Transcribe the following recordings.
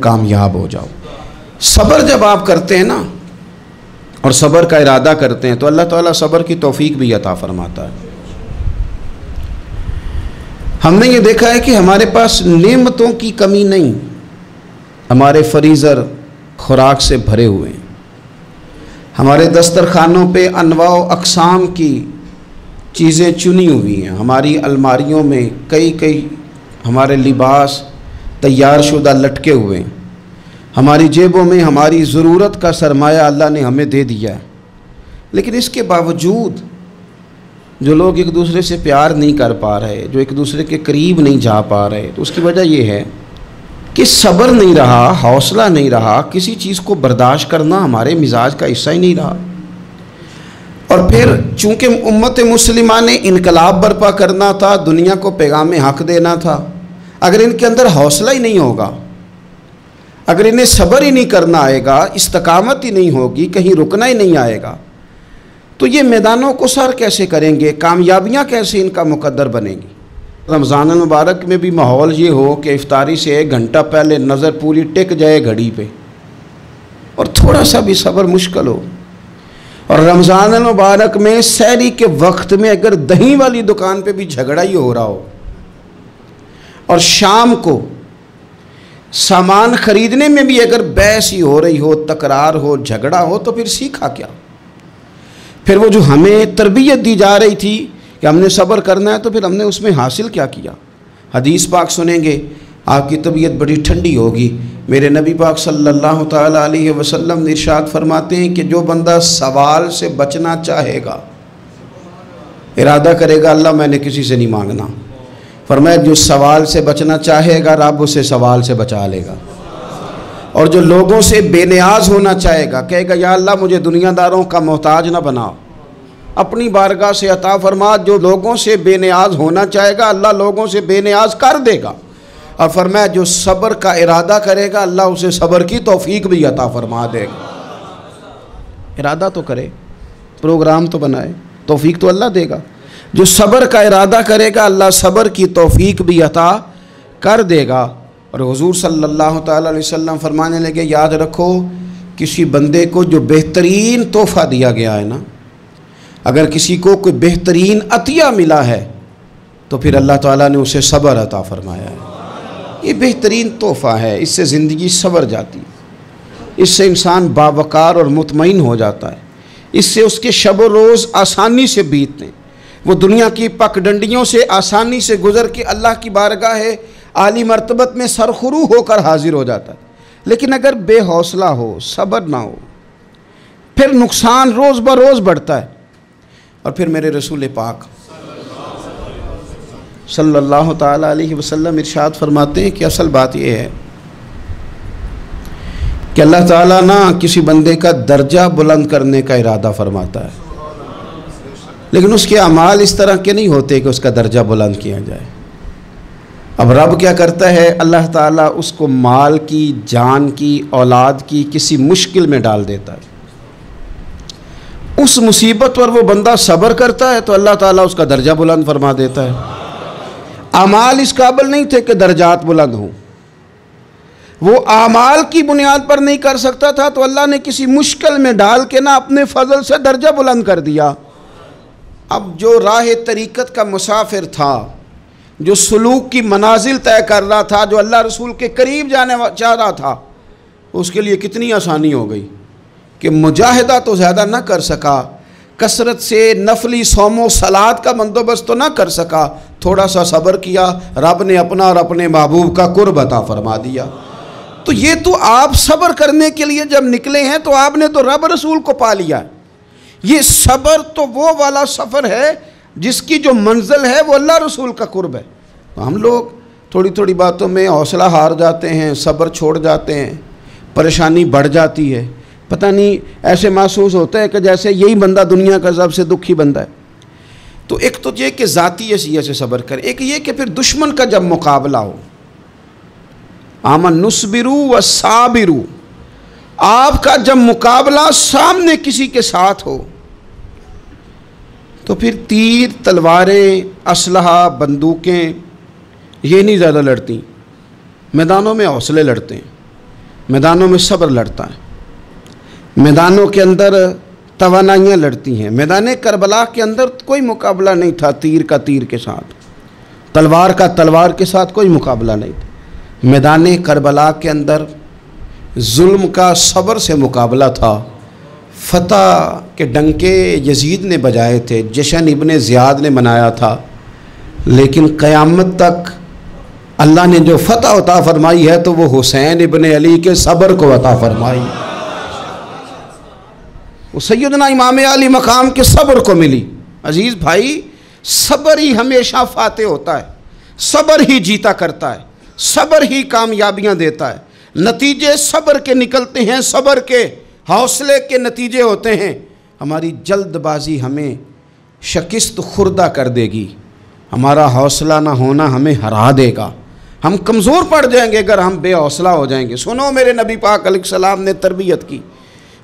कामयाब हो जाओ। सब्र जब आप करते हैं ना और सब्र का इरादा करते हैं तो अल्लाह ताला सब्र की तौफीक भी अता फरमाता है। हमने ये देखा है कि हमारे पास नेमतों की कमी नहीं, हमारे फ्रीज़र खुराक से भरे हुए हैं, हमारे दस्तरखानों पे अनवा अक़साम की चीज़ें चुनी हुई हैं, हमारी अलमारियों में कई कई हमारे लिबास तैयार शुदा लटके हुए हैं, हमारी जेबों में हमारी ज़रूरत का सरमाया अल्लाह ने हमें दे दिया है। लेकिन इसके बावजूद जो लोग एक दूसरे से प्यार नहीं कर पा रहे, जो एक दूसरे के करीब नहीं जा पा रहे, तो उसकी वजह ये है कि सब्र नहीं रहा, हौसला नहीं रहा, किसी चीज़ को बर्दाश्त करना हमारे मिजाज का हिस्सा ही नहीं रहा। और फिर चूँकि उम्मत मुस्लिमा ने इनकलाब बर्पा करना था, दुनिया को पैगाम हक़ देना था, अगर इनके अंदर हौसला ही नहीं होगा, अगर इन्हें सब्र ही नहीं करना आएगा, इस्तकामत ही नहीं होगी, कहीं रुकना ही नहीं आएगा, तो ये मैदानों को सर कैसे करेंगे, कामयाबियाँ कैसे इनका मुकद्दर बनेंगी। रमज़ान मुबारक में भी माहौल ये हो कि इफ्तारी से 1 घंटा पहले नज़र पूरी टिक जाए घड़ी पे और थोड़ा सा भी सब्र मुश्किल हो। और रमज़ान मुबारक में सहरी के वक्त में अगर दही वाली दुकान पे भी झगड़ा ही हो रहा हो और शाम को सामान ख़रीदने में भी अगर बहस ही हो रही हो, तकरार हो, झगड़ा हो, तो फिर सीखा क्या। फिर वो जो हमें तरबियत दी जा रही थी कि हमने सब्र करना है, तो फिर हमने उसमें हासिल क्या किया। हदीस पाक सुनेंगे, आपकी तबीयत बड़ी ठंडी होगी। मेरे नबी पाक सल्लल्लाहु ताला अलैहि वसल्लम इरशाद फरमाते हैं कि जो बंदा सवाल से बचना चाहेगा, इरादा करेगा अल्लाह मैंने किसी से नहीं मांगना, फरमाया जो सवाल से बचना चाहेगा रब उसे सवाल से बचा लेगा। और जो लोगों से बेनियाज होना चाहेगा, कहेगा या अल्लाह मुझे दुनियादारों का मोहताज ना बनाओ, अपनी बारगाह से अता फरमा। जो लोगों से बेनियाज होना चाहेगा अल्लाह लोगों से बेनियाज कर देगा। और फरमाया जो सब्र का इरादा करेगा अल्लाह उसे सब्र की तौफीक भी अता फरमा देगा। इरादा तो करे, प्रोग्राम तो बनाए, तौफीक तो अल्लाह देगा। जो सब्र का इरादा करेगा अल्लाह सब्र की तौफीक भी अता कर देगा। और हुजूर सल्लल्लाहु ताला अलैहि वसल्लम फरमाने लगे, याद रखो किसी बंदे को जो बेहतरीन तोहफ़ा दिया गया है ना, अगर किसी को कोई बेहतरीन अतिया मिला है तो फिर अल्लाह ताला ने उसे सब्र अता फरमाया है। ये बेहतरीन तोहफ़ा है, इससे ज़िंदगी सवर जाती है, इससे इंसान बावकार और मुतमईन हो जाता है, इससे उसके शब व रोज़ आसानी से बीतते हैं, वो दुनिया की पगडंडियों से आसानी से गुज़र के अल्लाह की बारगाह है आली मर्तबत में सरखुरू होकर हाजिर हो जाता है। लेकिन अगर बेहौसला हो, सब्र ना हो, फिर नुकसान रोज़ ब रोज़ बढ़ता है। और फिर मेरे रसूल पाक सल्लल्लाहु ताला अलैहि वसल्लम इरशाद फरमाते हैं कि असल बात यह है कि अल्लाह ताला ना किसी बंदे का दर्जा बुलंद करने का इरादा फरमाता है, लेकिन उसके अमाल इस तरह के नहीं होते कि उसका दर्जा बुलंद किया जाए। अब रब क्या करता है, अल्लाह ताला उसको माल की, जान की, औलाद की किसी मुश्किल में डाल देता है। उस मुसीबत पर वो बंदा सब्र करता है तो अल्लाह ताला उसका दर्जा बुलंद फरमा देता है। अमाल इस काबिल नहीं थे कि दर्जात बुलंद हों, वो आमाल की बुनियाद पर नहीं कर सकता था, तो अल्लाह ने किसी मुश्किल में डाल के ना अपने फजल से दर्जा बुलंद कर दिया। अब जो राह तरीक़त का मुसाफिर था, जो सलूक की मनाजिल तय कर रहा था, जो अल्लाह रसूल के करीब जाने चाह रहा था, उसके लिए कितनी आसानी हो गई कि मुजाहिदा तो ज़्यादा ना कर सका, कसरत से नफली सौमो सलाद का बंदोबस्त तो ना कर सका, थोड़ा सा सब्र किया, रब ने अपना और अपने महबूब का कुर्ब अता फरमा दिया। तो ये तो आप सब्र करने के लिए जब निकले हैं तो आपने तो रब रसूल को पा लिया। ये सब्र तो वो वाला सफ़र है जिसकी जो मंजिल है वो अल्लाह रसूल का कुर्ब है। तो हम लोग थोड़ी थोड़ी बातों में हौसला हार जाते हैं, सब्र छोड़ जाते हैं, परेशानी बढ़ जाती है, पता नहीं ऐसे महसूस होता है कि जैसे यही बंदा दुनिया का सबसे दुखी बंदा है। तो एक तो ये कि ज़ाती हैसियत से सब्र करें, एक ये कि फिर दुश्मन का जब मुकाबला हो, आमन नुस्बिरु व साबिरु, आपका जब मुकाबला सामने किसी के साथ हो तो फिर तीर, तलवारें, असलहा, बंदूकें ये नहीं ज़्यादा लड़ती, मैदानों में हौसले लड़ते हैं। मैदानों में सब्र लड़ता है, मैदानों के अंदर तवानाइयाँ लड़ती हैं। मैदान करबला के अंदर कोई मुकाबला नहीं था तीर का तीर के साथ, तलवार का तलवार के साथ कोई मुकाबला नहीं था। मैदान करबला के अंदर जुल्म का सब्र से मुकाबला था। फतह के डंके यजीद ने बजाए थे, जश्न इब्ने ज़ियाद ने मनाया था, लेकिन क़यामत तक अल्लाह ने जो फतह अता फरमाई है तो वो हुसैन इब्ने अली के सब्र को अता फरमाई, वो सैयदना इमाम अली मकाम के सब्र को मिली। अजीज़ भाई, सब्र ही हमेशा फाते होता है, सब्र ही जीता करता है, सब्र ही कामयाबियाँ देता है। नतीजे सब्र के निकलते हैं, सब्र के हौसले के नतीजे होते हैं। हमारी जल्दबाजी हमें शिकस्त खुर्दा कर देगी, हमारा हौसला ना होना हमें हरा देगा, हम कमज़ोर पड़ जाएंगे अगर हम बेहौसला हो जाएंगे। सुनो, मेरे नबी पाक अलैहिस्सलाम ने तरबियत की,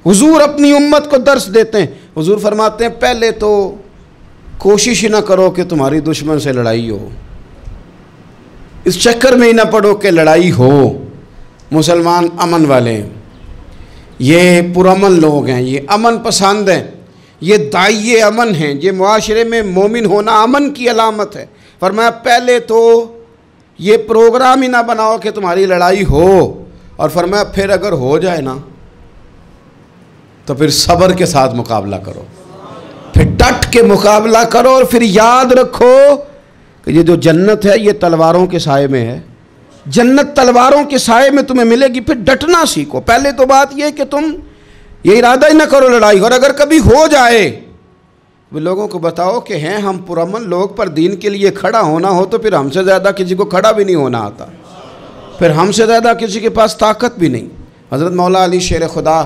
हुजूर अपनी उम्मत को दर्स देते हैं। हुजूर फरमाते हैं, पहले तो कोशिश ही ना करो कि तुम्हारी दुश्मन से लड़ाई हो, इस चक्कर में ही ना पड़ो कि लड़ाई हो। मुसलमान अमन वाले हैं, ये पुरअमन लोग हैं, ये अमन पसंद हैं, ये दाइये अमन हैं, ये मुआशरे में मोमिन होना अमन की अलामत है। फरमाया पहले तो ये प्रोग्राम ही ना बनाओ कि तुम्हारी लड़ाई हो, और फरमाया फिर अगर हो जाए ना तो फिर सब्र के साथ मुकाबला करो, फिर डट के मुकाबला करो, और फिर याद रखो कि ये जो जन्नत है ये तलवारों के साए में है, जन्नत तलवारों के साए में तुम्हें मिलेगी। फिर डटना सीखो। पहले तो बात यह कि तुम ये इरादा ही ना करो लड़ाई, और अगर कभी हो जाए वो लोगों को बताओ कि हैं हम पुरअमन लोग, पर दीन के लिए खड़ा होना हो तो फिर हमसे ज़्यादा किसी को खड़ा भी नहीं होना आता, फिर हमसे ज़्यादा किसी के पास ताकत भी नहीं। हज़रत मौला अली शेर खुदा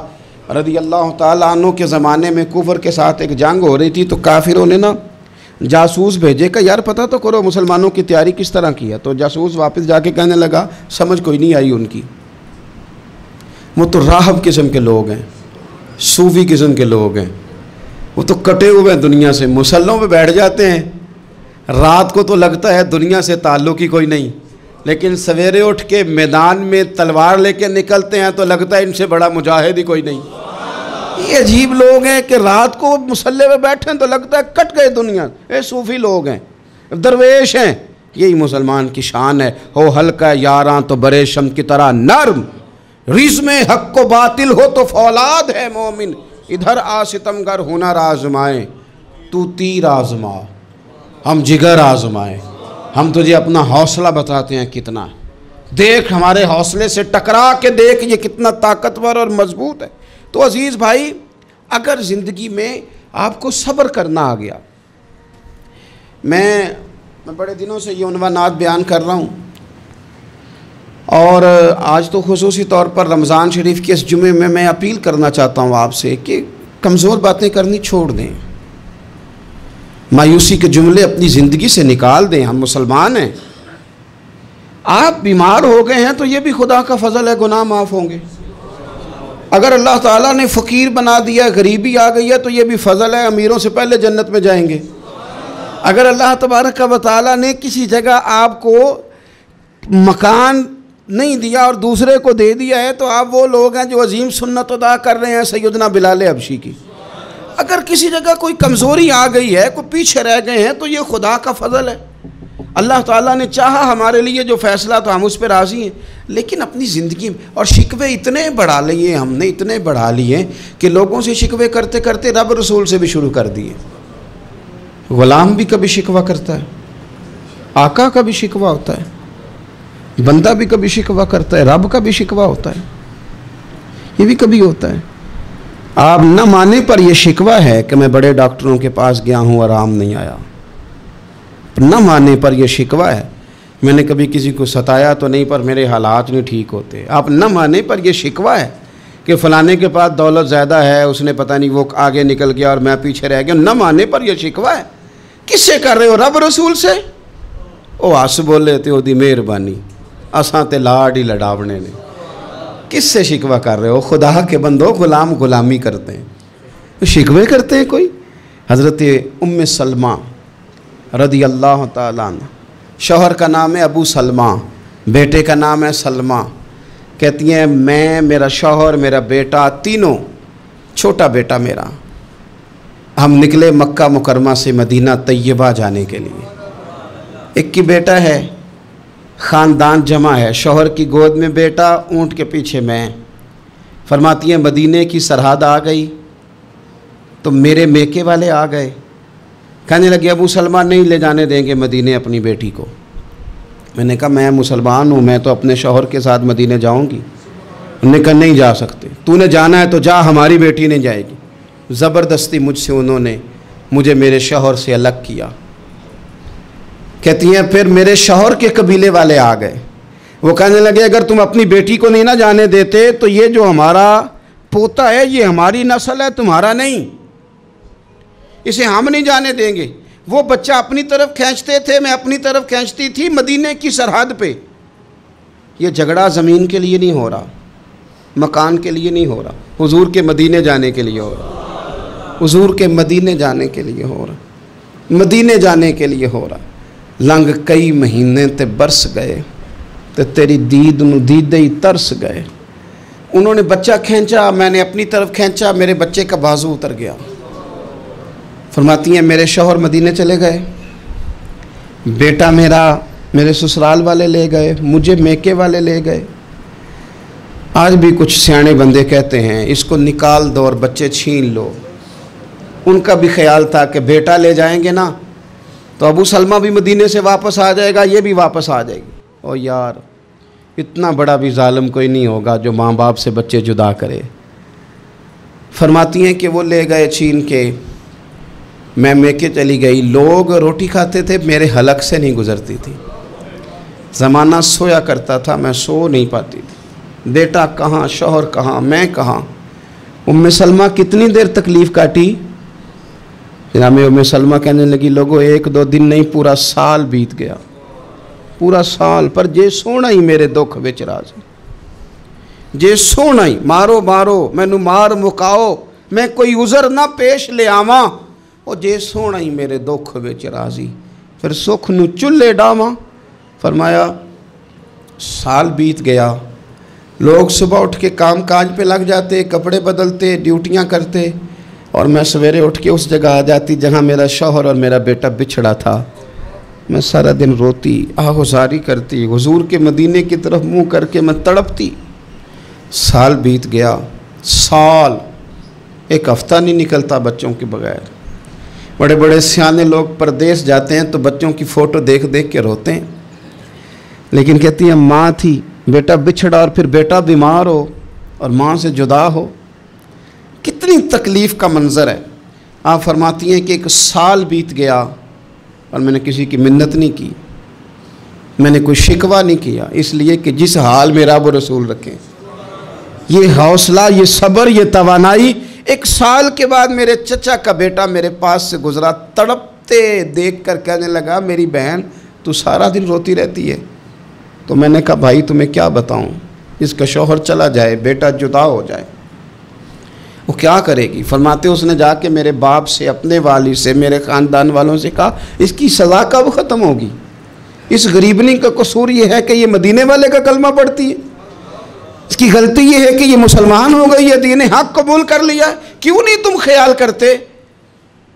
रज़ी अल्लाह ताला अन्हु के ज़माने में कुफर के साथ एक जंग हो रही थी, तो काफिरों ने ना जासूस भेजे कि यार पता तो करो मुसलमानों की तैयारी किस तरह की है। तो जासूस वापस जाके कहने लगा समझ कोई नहीं आई उनकी, वो तो राहब किस्म के लोग हैं, सूफी किस्म के लोग हैं, वो तो कटे हुए हैं दुनिया से, मुसल्लों पे बैठ जाते हैं, रात को तो लगता है दुनिया से ताल्लुक़ ही कोई नहीं, लेकिन सवेरे उठ के मैदान में तलवार लेके निकलते हैं तो लगता है इनसे बड़ा मुजाहिद ही कोई नहीं। ये अजीब लोग हैं कि रात को मुसल्ले पे बैठे हैं तो लगता है कट गए दुनिया। ये सूफी लोग हैं, दरवेश हैं। यही मुसलमान की शान है। हो हल्का यारां तो बरे शम की तरह नर्म, रिज़्म हक को बातिल हो तो फौलाद है मोमिन, इधर आ सितमगर हुनर आजमाए तू तीर आजमा, हम जिगर आजमाए। हम तुझे अपना हौसला बताते हैं कितना, देख हमारे हौसले से टकरा के देख ये कितना ताकतवर और मजबूत है। तो अजीज़ भाई, अगर ज़िंदगी में आपको सब्र करना आ गया, मैं बड़े दिनों से ये उन्वानात बयान कर रहा हूँ, और आज तो खुसूसी तौर पर रमज़ान शरीफ के इस जुमे में मैं अपील करना चाहता हूँ आपसे कि कमज़ोर बातें करनी छोड़ दें, मायूसी के जुमले अपनी ज़िंदगी से निकाल दें। हम मुसलमान हैं। आप बीमार हो गए हैं तो ये भी खुदा का फ़ज़ल है, गुनाह माफ़ होंगे। अगर अल्लाह ताला ने फ़कीर बना दिया, गरीबी आ गई है, तो ये भी फ़ज़ल है, अमीरों से पहले जन्नत में जाएंगे। अगर अल्लाह तबारक व तआला ने किसी जगह आपको मकान नहीं दिया और दूसरे को दे दिया है, तो आप वो लोग हैं जो अजीम सुन्नत अदा कर रहे हैं सैयदना बिलाल हबशी की। अगर किसी जगह कोई कमज़ोरी आ गई है, कोई पीछे रह गए हैं, तो ये खुदा का फ़ज़ल है। अल्लाह ताला ने चाहा हमारे लिए जो फ़ैसला, तो हम उस पर राज़ी हैं। लेकिन अपनी ज़िंदगी में और शिकवे इतने बढ़ा लिए हमने, इतने बढ़ा लिए कि लोगों से शिकवे करते करते रब रसूल से भी शुरू कर दिए। ग़ुलाम भी कभी शिकवा करता है, आका का भी शिकवा होता है, बंदा भी कभी शिकवा करता है, रब का भी शिकवा होता है, ये भी कभी होता है। आप न माने पर यह शिकवा है कि मैं बड़े डॉक्टरों के पास गया हूँ, आराम नहीं आया। न माने पर यह शिकवा है मैंने कभी किसी को सताया तो नहीं, पर मेरे हालात नहीं ठीक होते। आप न माने पर यह शिकवा है कि फ़लाने के पास दौलत ज़्यादा है, उसने पता नहीं वो आगे निकल गया और मैं पीछे रह गया। न माने पर यह शिकवा है। किससे कर रहे हो? रब रसूल से। ओ हस बोले ते ओदी मेहरबानी, असां ते लाड ही लड़ावने ने। किससे शिकवा कर रहे हो? खुदा के बंदो, गुलाम गुलामी करते हैं तो शिकवे करते हैं कोई। हज़रत उम्मे सलमा रज़ी अल्लाह ताला अन्हा, शौहर का नाम है अबू सलमा, बेटे का नाम है सलमा। कहती हैं मैं, मेरा शौहर, मेरा बेटा, तीनों, छोटा बेटा मेरा, हम निकले मक्का मुकरमा से मदीना तैयबा जाने के लिए। एक की बेटा है, ख़ानदान जमा है, शौहर की गोद में बेटा, ऊँट के पीछे मैं। फरमाती हैं मदीने की सरहद आ गई तो मेरे मेके वाले आ गए, कहने लगे अबू सलमा नहीं ले जाने देंगे मदीने अपनी बेटी को। मैंने कहा मैं मुसलमान हूँ, मैं तो अपने शौहर के साथ मदीने जाऊँगी। उन्होंने कहा नहीं जा सकते, तूने जाना है तो जा, हमारी बेटी नहीं जाएगी। ज़बरदस्ती मुझसे उन्होंने मुझे मेरे शौहर से अलग किया। कहती हैं फिर मेरे शौहर के कबीले वाले आ गए, वो कहने लगे अगर तुम अपनी बेटी को नहीं ना जाने देते तो ये जो हमारा पोता है ये हमारी नस्ल है, तुम्हारा नहीं, इसे हम नहीं जाने देंगे। वो बच्चा अपनी तरफ खींचते थे, मैं अपनी तरफ खींचती थी, मदीने की सरहद पे। ये झगड़ा ज़मीन के लिए नहीं हो रहा, मकान के लिए नहीं हो रहा, हुजूर के मदीने जाने के लिए हो रहा, हुजूर के मदीने जाने के लिए हो रहा, मदीने जाने के लिए हो रहा। लंघ कई महीने ते बरस गए तो तेरी दीद नूं दीदे ही तरस गए। उन्होंने बच्चा खींचा, मैंने अपनी तरफ खींचा, मेरे बच्चे का बाजू उतर गया। फरमाती हैं मेरे शौहर मदीने चले गए, बेटा मेरा मेरे ससुराल वाले ले गए, मुझे मेके वाले ले गए। आज भी कुछ सियाने बंदे कहते हैं इसको निकाल दो और बच्चे छीन लो। उनका भी ख्याल था कि बेटा ले जाएंगे ना तो अबू सलमा भी मदीने से वापस आ जाएगा, ये भी वापस आ जाएगी। और यार इतना बड़ा भी जालिम कोई नहीं होगा जो माँ बाप से बच्चे जुदा करे। फरमाती हैं कि वो ले गए छीन के, मैं मेके चली गई। लोग रोटी खाते थे, मेरे हलक से नहीं गुजरती थी। ज़माना सोया करता था, मैं सो नहीं पाती थी। बेटा कहाँ, शौहर कहाँ, मैं कहाँ। उम्मे सलमा कितनी देर तकलीफ़ काटी। जनाब उम्मे सलमा कहने लगी लोगों 1-2 दिन नहीं पूरा साल बीत गया, पूरा साल, पर जे सोना ही मेरे दुख विच राज, जे सोना ही मारो मारो मैनू मार मुकाओ, मैं कोई उज़र ना पेश ले आवा, और जे सोना ही मेरे दुख विच राजी, फिर सुख नू चुल्हे डावा। फरमाया साल बीत गया, लोग सुबह उठ के काम काज पे लग जाते, कपड़े बदलते, ड्यूटियां करते, और मैं सवेरे उठ के उस जगह आ जाती जहाँ मेरा शौहर और मेरा बेटा बिछड़ा था। मैं सारा दिन रोती, आगुजारी करती, हुजूर के मदीने की तरफ मुँह करके मैं तड़पती। साल बीत गया, साल, एक हफ्ता नहीं निकलता बच्चों के बगैर। बड़े बड़े सियाने लोग परदेश जाते हैं तो बच्चों की फ़ोटो देख देख के रोते हैं, लेकिन कहती है माँ थी, बेटा बिछड़ा और फिर बेटा बीमार हो और माँ से जुदा हो, कितनी तकलीफ़ का मंज़र है। आप फरमाती हैं कि 1 साल बीत गया और मैंने किसी की मिन्नत नहीं की, मैंने कोई शिकवा नहीं किया, इसलिए कि जिस हाल में रब रसूल रखें। ये हौसला, ये सब्र, ये तवानाई। 1 साल के बाद मेरे चचा का बेटा मेरे पास से गुजरा, तड़पते देख कर कहने लगा मेरी बहन तू सारा दिन रोती रहती है। तो मैंने कहा भाई तुम्हें क्या बताऊं, इसका शौहर चला जाए, बेटा जुदा हो जाए, वो क्या करेगी। फरमाते उसने जाके मेरे बाप से, अपने वाली से, मेरे ख़ानदान वालों से कहा इसकी सज़ा कब ख़त्म होगी। इस गरीबनी का कसूर ये है कि ये मदीने वाले का कलमा पढ़ती है, इसकी गलती ये है कि ये मुसलमान हो गई है, दीन हक कबूल कर लिया, क्यों नहीं तुम ख्याल करते।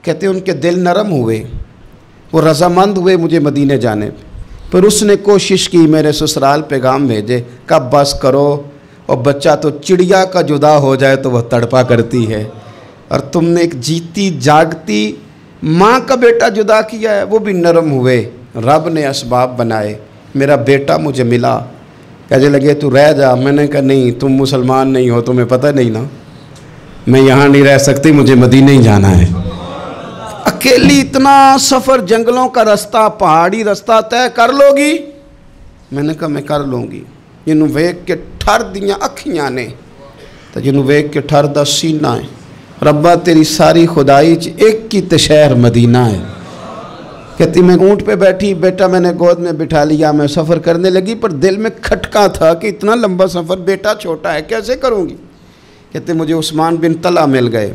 कहते उनके दिल नरम हुए, वो रजामंद हुए मुझे मदीने जाने पर उसने कोशिश की मेरे ससुराल पैगाम भेजे, कब बस करो, और बच्चा तो चिड़िया का जुदा हो जाए तो वह तड़पा करती है, और तुमने एक जीती जागती माँ का बेटा जुदा किया है। वो भी नरम हुए, रब ने असबाब बनाए, मेरा बेटा मुझे मिला। कहने लगे तू रह जा। मैंने कहा नहीं, तुम मुसलमान नहीं हो, तुम्हें पता नहीं ना, मैं यहाँ नहीं रह सकती, मुझे मदीने ही जाना है। अकेली इतना सफ़र, जंगलों का रास्ता, पहाड़ी रास्ता तय कर लोगी। मैंने कहा मैं कर लूँगी। जिन्हों वेख के ठर दियाँ अखियाँ ने तो जिन्हों वेख के ठर दा सीना है। रब्बा तेरी सारी खुदाई च एक ही तो शहर मदीना है। कहती मैं ऊँट पे बैठी, बेटा मैंने गोद में बिठा लिया, मैं सफ़र करने लगी, पर दिल में खटका था कि इतना लंबा सफ़र, बेटा छोटा है, कैसे करूँगी। कहते मुझे उस्मान बिन तला मिल गए,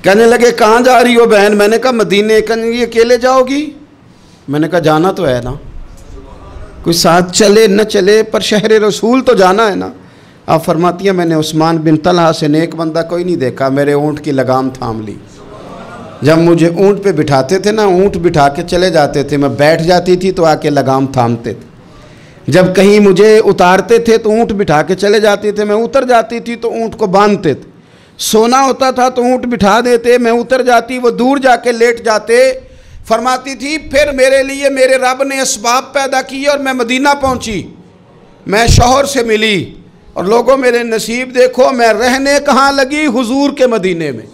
कहने लगे कहाँ जा रही हो बहन। मैंने कहा मदीने। कहने अकेले जाओगी। मैंने कहा जाना तो है ना, कोई साथ चले न चले पर शहर रसूल तो जाना है ना। आप फरमाती हैं मैंने उस्मान बिन तलहा से नेक बंदा कोई नहीं देखा, मेरे ऊँट की लगाम थाम ली। जब मुझे ऊँट पे बिठाते थे ना, ऊँट बिठा के चले जाते थे, मैं बैठ जाती थी तो आके लगाम थामते थे। जब कहीं मुझे उतारते थे तो ऊँट बिठा के चले जाते थे, मैं उतर जाती थी तो ऊँट को बांधते थे। सोना होता था तो ऊँट बिठा देते, मैं उतर जाती, वो दूर जाके लेट जाते। फरमाती थी फिर मेरे लिए मेरे रब ने असबाब पैदा किए और मैं मदीना पहुँची, मैं शौहर से मिली और लोगों मेरे नसीब देखो, मैं रहने कहाँ लगी, हुजूर के मदीने में,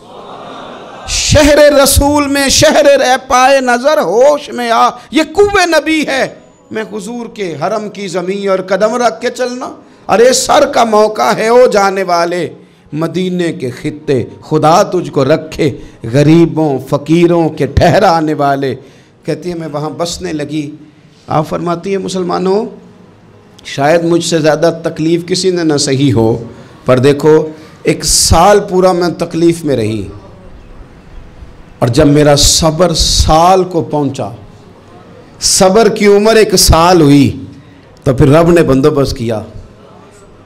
शहर रसूल में, शहर रह पाए नज़र होश में आ, ये कुव्वे नबी है। मैं हुजूर के हरम की ज़मीन और कदम रख के चलना, अरे सर का मौका है ओ जाने वाले, मदीने के खित्ते खुदा तुझको रखे, गरीबों फ़कीरों के ठहराने वाले। कहती है मैं वहाँ बसने लगी। आप फरमाती है मुसलमानों, शायद मुझसे ज़्यादा तकलीफ़ किसी ने न सही हो, पर देखो 1 साल पूरा मैं तकलीफ़ में रही, और जब मेरा सब्र साल को पहुंचा, सब्र की उम्र 1 साल हुई, तो फिर रब ने बंदोबस्त किया।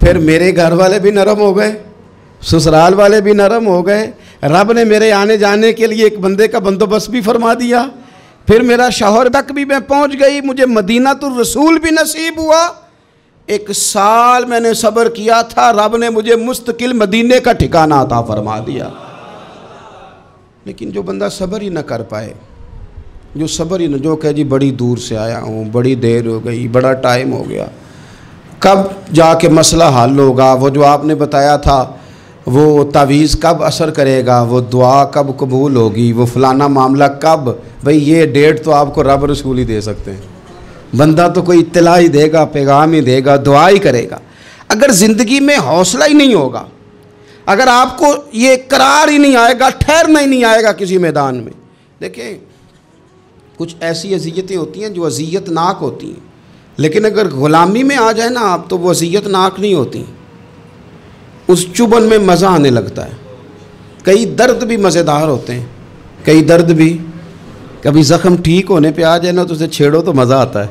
फिर मेरे घर वाले भी नरम हो गए, ससुराल वाले भी नरम हो गए, रब ने मेरे आने जाने के लिए एक बंदे का बंदोबस्त भी फरमा दिया। फिर मेरा शौहर तक भी मैं पहुंच गई, मुझे मदीना तो रसूल भी नसीब हुआ। 1 साल मैंने सब्र किया था, रब ने मुझे मुस्तकिल मदीने का ठिकाना अता फरमा दिया। लेकिन जो बंदा सब्र ही न कर पाए, जो सब्र ही न, जो कहे जी बड़ी दूर से आया हूँ, बड़ी देर हो गई, बड़ा टाइम हो गया, कब जाके मसला हल होगा, वो जो आपने बताया था वो तावीज़ कब असर करेगा, वो दुआ कब कबूल होगी, वो फलाना मामला कब, भाई ये डेट तो आपको रब रसूल ही दे सकते हैं। बंदा तो कोई इत्तला ही देगा, पैगाम ही देगा, दुआ ही करेगा। अगर ज़िंदगी में हौसला ही नहीं होगा, अगर आपको ये करार ही नहीं आएगा, ठहरना ही नहीं आएगा किसी मैदान में। देखिए कुछ ऐसी अज़ियतें होती हैं जो अज़ियतनाक होती हैं, लेकिन अगर ग़ुलामी में आ जाए ना आप, तो वो अज़ियतनाक नहीं होती, उस चुभन में मज़ा आने लगता है। कई दर्द भी मज़ेदार होते हैं, कई दर्द भी, कभी ज़ख्म ठीक होने पे आ जाए ना तो उसे छेड़ो तो मज़ा आता है,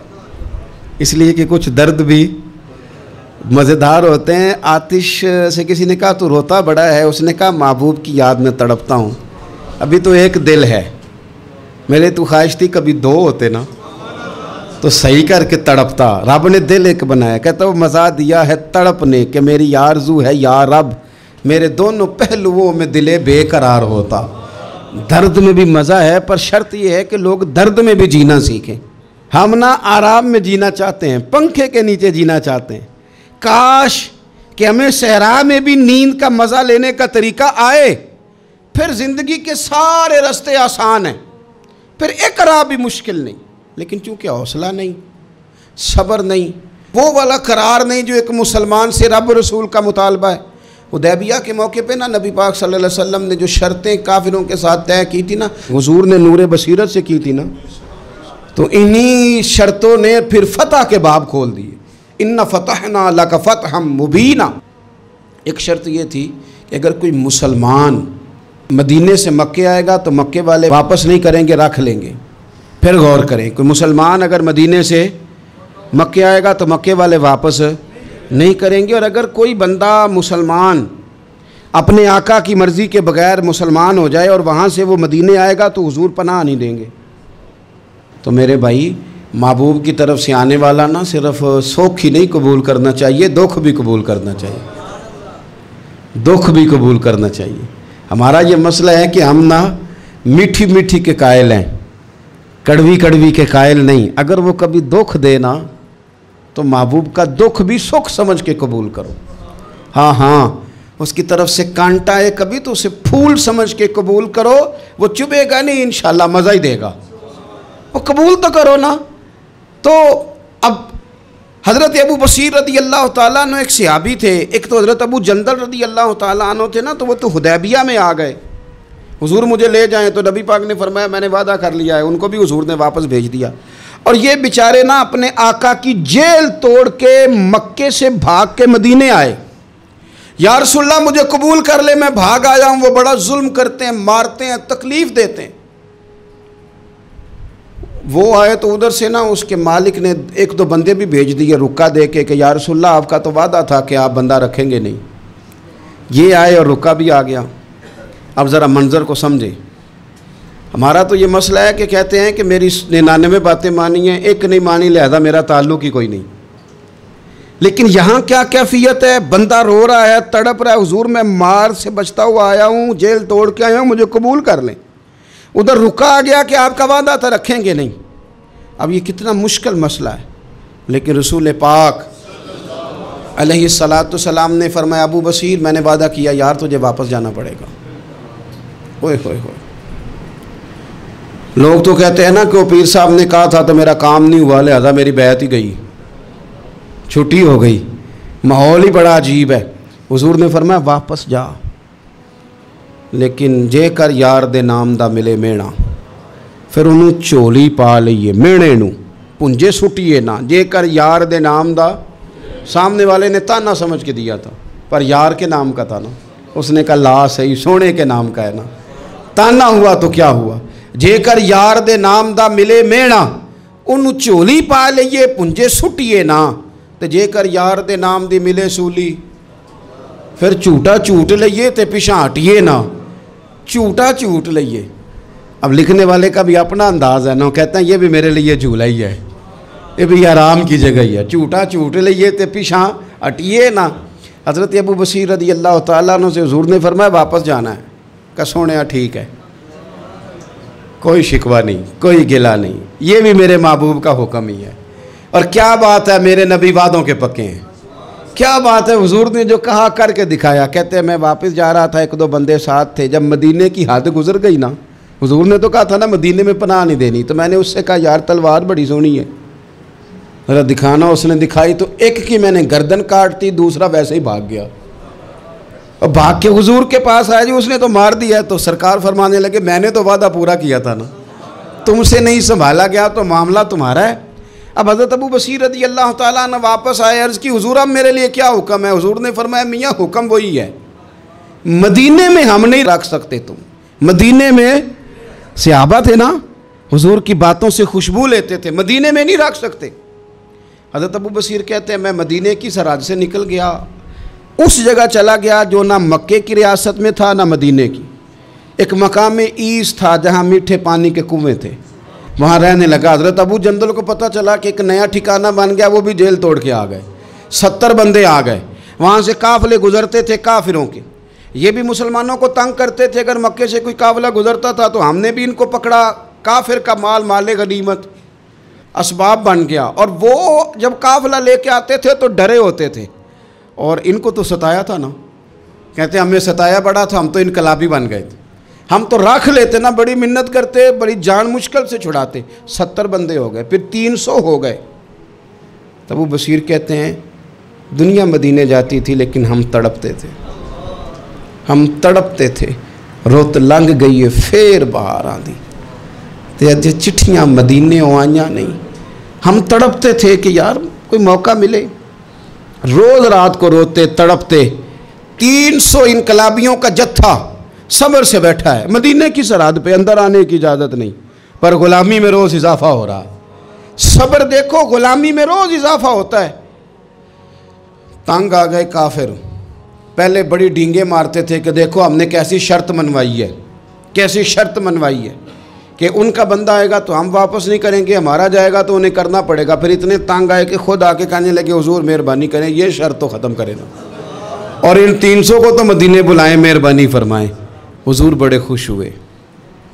इसलिए कि कुछ दर्द भी मज़ेदार होते हैं। आतिश से किसी ने कहा तू रोता बड़ा है, उसने कहा महबूब की याद में तड़पता हूँ, अभी तो एक दिल है, मेरे तो ख्वाहिश थी कभी 2 होते ना तो सही करके तड़पता। रब ने दिल एक बनाया, कहता वो मज़ा दिया है तड़पने के, मेरी आरज़ू है या रब, मेरे दोनों पहलुओं में दिले बेकरार होता। दर्द में भी मज़ा है, पर शर्त यह है कि लोग दर्द में भी जीना सीखें। हम ना आराम में जीना चाहते हैं, पंखे के नीचे जीना चाहते हैं, काश कि हमें सहरा में भी नींद का मज़ा लेने का तरीका आए, फिर ज़िंदगी के सारे रास्ते आसान हैं, फिर इकरार भी मुश्किल नहीं। लेकिन चूँकि हौसला नहीं, सब्र नहीं, वो वाला करार नहीं जो एक मुसलमान से रब रसूल का मुतालबा है। हुदैबिया के मौके पे ना नबी पाक सल्लल्लाहु अलैहि वसल्लम ने जो शर्तें काफिरों के साथ तय की थी ना, हुजूर ने नूरे बसीरत से की थी ना, तो इन्हीं शर्तों ने फिर फतह के बाब खोल दिए। इन्ना फतहना लका फतहम मुबीना। एक शर्त ये थी कि अगर कोई मुसलमान मदीने से मक्के आएगा तो मक्के वाले वापस नहीं करेंगे, रख लेंगे। फिर गौर करें, कोई मुसलमान अगर मदीने से मक्के आएगा तो मक्के वाले वापस नहीं करेंगे, और अगर कोई बंदा मुसलमान अपने आका की मर्ज़ी के बगैर मुसलमान हो जाए और वहाँ से वो मदीने आएगा तो हुजूर पनाह नहीं देंगे। तो मेरे भाई, महबूब की तरफ से आने वाला ना सिर्फ सुख ही नहीं कबूल करना चाहिए, दुख भी कबूल करना चाहिए, दुख भी कबूल करना चाहिए। हमारा ये मसला है कि हम ना मीठी मीठी के कायल हैं, कड़वी कड़वी के कायल नहीं। अगर वो कभी दुख देना तो महबूब का दुख भी सुख समझ के कबूल करो। हाँ हाँ, उसकी तरफ से कांटा है कभी तो उसे फूल समझ के कबूल करो, वो चुभेगा नहीं, इंशाल्लाह मज़ा ही देगा, वो कबूल तो करो ना। तो अब हज़रत अबू बसीर रदी अल्लाह ताला अन्हु एक सहाबी थे, एक तो हज़रत अबू जंदल रदी अल्लाह ताला अन्हु थे ना, तो वो तो हुदैबिया में आ गए, हुजूर मुझे ले जाएं, तो नबी पाक ने फरमाया मैंने वादा कर लिया है, उनको भी हुजूर ने वापस भेज दिया। और ये बेचारे ना अपने आका की जेल तोड़ के मक्के से भाग के मदीने आए। या रसूलल्लाह मुझे कबूल कर ले, मैं भाग आया हूँ, वो बड़ा जुल्म करते हैं, मारते हैं, तकलीफ़ देते हैं। वो आए तो उधर से ना उसके मालिक ने एक दो बंदे भी भेज दिए रुका दे के कि या रसूलल्लाह आपका तो वादा था कि आप बंदा रखेंगे नहीं। ये आए और रुका भी आ गया। अब ज़रा मंज़र को समझे। हमारा तो ये मसला है कि कहते हैं कि मेरी 99 बातें मानी हैं, एक नहीं मानी, लिहाजा मेरा ताल्लुक ही कोई नहीं। लेकिन यहाँ क्या कैफियत है, बंदा रो रहा है, तड़प रहा है, हुजूर मैं मार से बचता हुआ आया हूँ, जेल तोड़ के आया हूँ, मुझे कबूल कर लें। उधर रुका आ गया कि आपका वादा था रखेंगे नहीं। अब ये कितना मुश्किल मसला है। लेकिन रसूल पाक अलैहिस्सलातु सलाम ने फरमाया, अबू बसीर मैंने वादा किया यार तुझे वापस जाना पड़ेगा। ओए होए होए, लोग तो कहते हैं ना कि वो पीर साहब ने कहा था तो मेरा काम नहीं हुआ, लिहाजा मेरी बैत ही गई, छुट्टी हो गई। माहौल ही बड़ा अजीब है। हुजूर ने फरमाया वापस जा, लेकिन जेकर यार दे नाम दा मिले मेणा, फिर उन्होंने झोली पा लईए, मेणे नू पुंजे सुटिए ना। जेकर यार दे नाम दा, सामने वाले ने ताना समझ के दिया था पर यार के नाम का था ना, उसने कहा ला सही सोने के नाम का है ना, ताना हुआ तो क्या हुआ। जेकर यार दे नाम दा मिले मेणा, उन्होंने झोली पा लईए पुंजे सुटिए ना। तो जेकर यार दे नाम दी मिले सूली, फिर झूठा झूठ लईए तो पिछा हटिए ना, झूठा झूठ लईए। अब लिखने वाले का भी अपना अंदाज़ है ना, कहते हैं ये भी मेरे लिए झूला ही है, ये भी आराम की जगह ही है। झूठा झूठ लईए तो पिछा हटिए ना। हज़रत अबू बसीर रज़ी अल्लाह तआला अन्हु से हुजूर ने फरमाया वापस जाना है। कहा सोने ठीक है, कोई शिकवा नहीं, कोई गिला नहीं, ये भी मेरे महबूब का हुक्म ही है। और क्या बात है, मेरे नबी वादों के पक्के हैं। क्या बात है, हुजूर ने जो कहा करके दिखाया। कहते हैं मैं वापस जा रहा था, एक दो बंदे साथ थे, जब मदीने की हद गुजर गई ना, हुजूर ने तो कहा था ना मदीने में पनाह नहीं देनी, तो मैंने उससे कहा यार तलवार बड़ी सोहनी है, ज़रा दिखाना। उसने दिखाई तो एक की मैंने गर्दन काट दी, दूसरा वैसे ही भाग गया और भाग के हुजूर के पास आया जी, उसने तो मार दिया। तो सरकार फरमाने लगे मैंने तो वादा पूरा किया था ना, तुमसे नहीं संभाला गया तो मामला तुम्हारा है। अब हज़रत अबू बसीर रज़ी अल्लाह तआला अन्हु वापस आए, अर्ज़ की हुजूर अब मेरे लिए क्या हुक्म है। हुजूर ने फरमाया मियाँ हुक्म वही है, मदीने में हम नहीं रख सकते तुम। मदीने में सहाबा थे ना, हुजूर की बातों से खुशबू लेते थे, मदीने में नहीं रख सकते। हज़रत अबू बसीर कहते हैं मैं मदीने की सरहद से निकल गया, उस जगह चला गया जो ना मक्के की रियासत में था ना मदीने की। एक मकाम ईस था जहाँ मीठे पानी के कुएँ थे, वहाँ रहने लगा। हज़रत अबू जंदल को पता चला कि एक नया ठिकाना बन गया, वो भी जेल तोड़ के आ गए। 70 बंदे आ गए, वहाँ से काफ़िले गुजरते थे काफिरों के, ये भी मुसलमानों को तंग करते थे। अगर मक्के से कोई काफ़िला गुजरता था तो हमने भी इनको पकड़ा, काफिर का माल माले गनीमत असबाब बन गया। और वो जब काफ़िला लेके आते थे तो डरे होते थे, और इनको तो सताया था ना। कहते हमें सताया बड़ा था, हम तो इनकलाबी बन गए थे, हम तो रख लेते ना, बड़ी मिन्नत करते, बड़ी जान मुश्किल से छुड़ाते। 70 बंदे हो गए, फिर 300 हो गए। तब वो बशीर कहते हैं दुनिया मदीने जाती थी लेकिन हम तड़पते थे, हम तड़पते थे। रुत लंघ गई है फिर बाहर आंदी ते अज चिट्ठियाँ मदीने आईयां नहीं। हम तड़पते थे कि यार कोई मौका मिले, रोज़ रात को रोते तड़पते। 300 इनकलाबियों का जत्था सब्र से बैठा है मदीने की सरहद पे, अंदर आने की इजाज़त नहीं, पर ग़ुलामी में रोज़ इजाफा हो रहा। सब्र देखो, ग़ुलामी में रोज़ इजाफा होता है। तंग आ गए काफिर, पहले बड़ी डींगे मारते थे कि देखो हमने कैसी शर्त मनवाई है, कैसी शर्त मनवाई है कि उनका बंदा आएगा तो हम वापस नहीं करेंगे, हमारा जाएगा तो उन्हें करना पड़ेगा। फिर इतने तंग आए कि खुद आके कहने लगे हुजूर मेहरबानी करें, ये शर्त तो ख़त्म करें ना, और इन 300 को तो मदीने बुलाएं, मेहरबानी फरमाएं। हुजूर बड़े खुश हुए।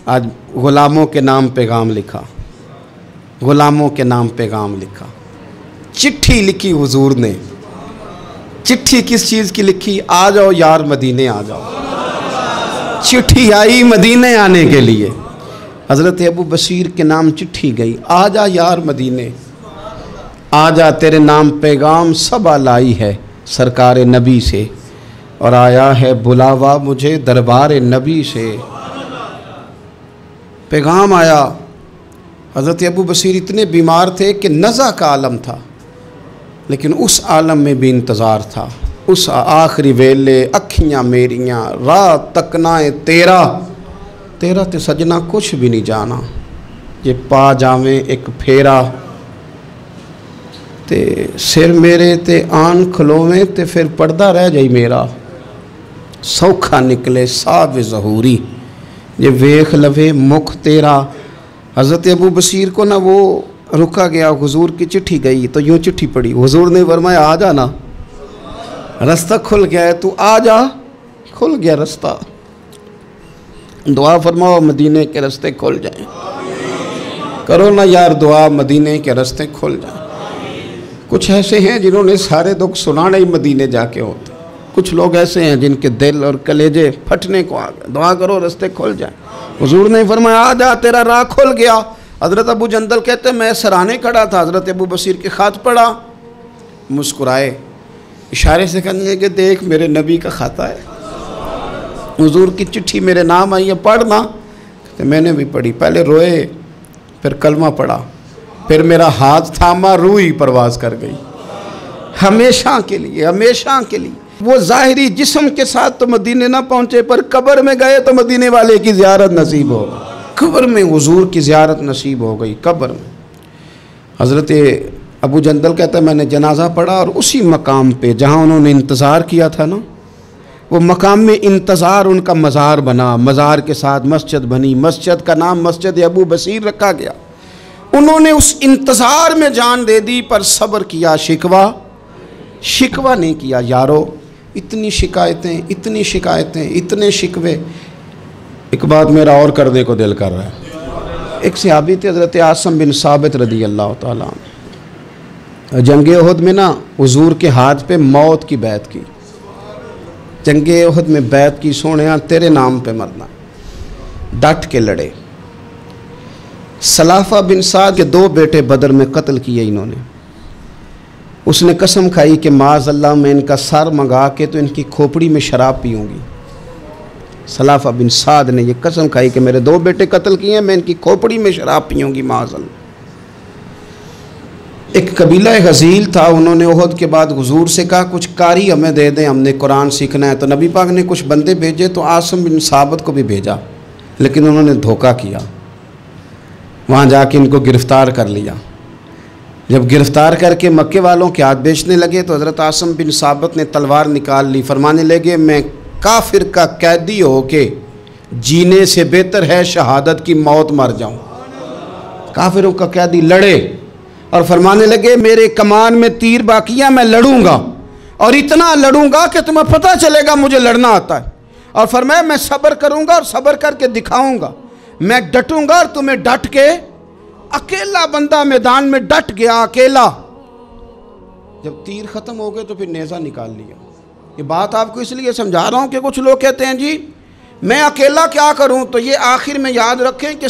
आज ग़ुलामों के नाम पैगाम लिखा, ग़ुलामों के नाम पैगाम लिखा, चिट्ठी लिखी हुजूर ने। चिट्ठी किस चीज़ की लिखी? आ जाओ यार मदीने आ जाओ। चिट्ठी आई मदीने आने के लिए। हज़रत अबू बशीर के नाम चिट्ठी गई, आ जा यार मदीने, आ जा तेरे नाम पैगाम सब लाई है सरकार नबी से, और आया है बुलावा मुझे दरबार नबी से। पैगाम आया। हज़रत अबू बशीर इतने बीमार थे कि नज़ा का आलम था, लेकिन उस आलम में भी इंतज़ार था। उस आखिरी वेले अखियाँ मेरियाँ रात तकनाए तेरा, तेरा ते सजना कुछ भी नहीं जाना। जे पा जावे एक फेरा ते सिर मेरे ते आन खलोवे ते फिर पड़दा रह जाई मेरा। सौखा निकले साब ज़हूरी ये वेख लवे मुख तेरा। हज़रत अबू बसीर को ना वो रुका गया, हुजूर की चिट्ठी गई तो यूँ चिट्ठी पड़ी, हुजूर ने फरमाया आ जाना, रास्ता खुल गया है, तू आ जा, खुल गया रास्ता। दुआ फरमाओ मदीने के रास्ते खुल जाएं। करो ना यार दुआ, मदीने के रास्ते खुल जाएं। कुछ ऐसे हैं जिन्होंने सारे दुख सुनाने ही मदीने जाके होते, कुछ लोग ऐसे हैं जिनके दिल और कलेजे फटने को आ गए। दुआ करो रास्ते खुल जाएं। हुजूर ने फरमाया आ जा, तेरा राह खुल गया। हज़रत अबू जंदल कहते मैं सराहने खड़ा था, हज़रत अबू बसीर के ख़त पढ़ा, मुस्कुराए, इशारे से कहने कि देख मेरे नबी का खाता है, हुजूर की चिट्ठी मेरे नाम आई है, पढ़ना। तो मैंने भी पढ़ी, पहले रोए फिर कलमा पढ़ा, फिर मेरा हाथ थामा, रूह ही परवाज़ कर गई हमेशा के लिए, हमेशा के लिए। वो ज़ाहिरी जिस्म के साथ तो मदीने ना पहुँचे, पर कब्र में गए तो मदीने वाले की ज़ियारत नसीब हो गई। कब्र में हुजूर की ज़ियारत नसीब हो गई। कब्र में हज़रत अबू जंदल कहता है मैंने जनाजा पढ़ा और उसी मकाम पे जहाँ उन्होंने इंतज़ार किया था ना, वो मकाम में इंतज़ार उनका मज़ार बना, मज़ार के साथ मस्जिद बनी, मस्जिद का नाम मस्जिद अबू बसीर रखा गया। उन्होंने उस इंतज़ार में जान दे दी, पर सब्र किया, शिकवा नहीं किया। यारो इतनी शिकायतें, इतनी शिकायतें, इतने शिकवे। एक बात मेरा और करने को दिल कर रहा है। एक सहाबी थे हज़रत आसिम बिन साबित रदी अल्लाह ताला अन्हु, जंगे उहद में ना हुजूर के हाथ पे मौत की बैत की, जंगे उहद में बैत की, सोनिया तेरे नाम पे मरना, डट के लड़े। सलाफा बिन साद के 2 बेटे बदर में कत्ल किए इन्होंने। उसने कसम खाई कि माज़ अल्लाह मैं इनका सर मंगा के तो इनकी खोपड़ी में शराब पीऊँगी। सलाफा बिन साद ने यह कसम खाई कि मेरे 2 बेटे कत्ल किए हैं, मैं इनकी खोपड़ी में शराब पीऊँगी माज़ अल्लाह। एक कबीला गज़ील था, उन्होंने उहद के बाद हुजूर से कहा कुछ कारी हमें दे दें, हमने कुरान सीखना है। तो नबी पाक ने कुछ बंदे भेजे, तो आसिम बिन साबित को भी भेजा, लेकिन उन्होंने धोखा किया, वहाँ जाके इनको गिरफ़्तार कर लिया। जब गिरफ़्तार करके मक्के वालों के हाथ बेचने लगे तो हज़रत आसिम बिन साबित ने तलवार निकाल ली, फरमाने लगे मैं काफिर का कैदी हो के जीने से बेहतर है शहादत की मौत मर जाऊं। काफिरों का कैदी लड़े और फरमाने लगे मेरे कमान में तीर बाकी है, मैं लड़ूंगा और इतना लड़ूंगा कि तुम्हें पता चलेगा मुझे लड़ना आता है। और फरमाया मैं सब्र करूंगा और सब्र करके दिखाऊंगा, मैं डटूंगा और तुम्हें डट के। अकेला बंदा मैदान में डट गया, अकेला। जब तीर खत्म हो गए तो फिर नेज़ा निकाल लिया। ये बात आपको इसलिए समझा रहा हूँ कि कुछ लोग कहते हैं जी मैं अकेला क्या करूँ, तो ये आखिर में याद रखें कि